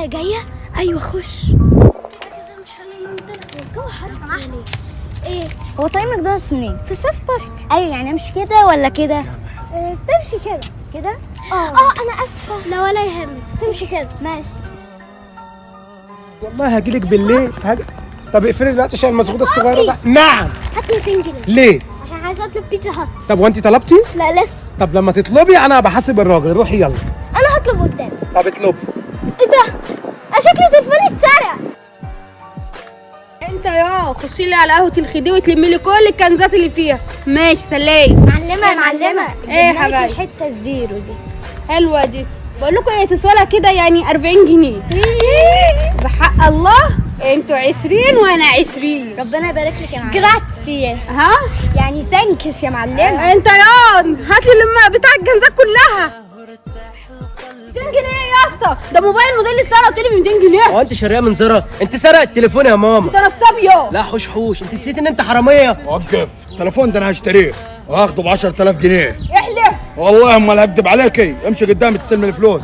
جايه. ايوه خش. مش الجو حر سمحت. ايه هو طريق ماكدونالدز منين؟ في الساوث بارك. ايوه يعني امشي كده ولا كده؟ تمشي كده. كده؟ انا اسفه. لا ولا يهمك، تمشي كده. ماشي. والله هجيلك بالليل طب اقفلي دلوقتي عشان المسغوط الصغيره ده. نعم. هات 200 جنيه ليه؟ عشان عايزه اطلب بيتزا هات. طب وانت طلبتي؟ لا لسه. طب لما تطلبي انا بحاسب الراجل. روحي يلا. انا هطلب قدام. طب اطلبي. ايه ده؟ شكلي تليفوني اتسرق. انت خشي لي على قهوه الخديوي وتلمي لي كل الكنزات اللي فيها. ماشي سلام. معلمه يا معلمه. ايه يا حبايبي؟ الحته الزيرو دي حلوه دي. بقول لكم ايه، تسوالها كده يعني 40 جنيه بحق الله. انتوا 20 وانا 20. ربنا يبارك لك يا معلم. جراتسي. ها يعني ثانكس يا معلمه. انت هات لي بتاع الكنزات كلها. 200 جنيه يا اسطى؟ ده موبايل موديل السنه قلت لي ب 200 جنيه. هو انت شاريه من زرع؟ انت سرق التليفون يا ماما. انت نصاب يا. لا حوش حوش، انت نسيت ان انت حراميه. وقف التليفون ده، انا هشتريه وهاخده ب 10000 جنيه. احلف. والله امال هكدب عليكي. امشي قدامي تستلم الفلوس.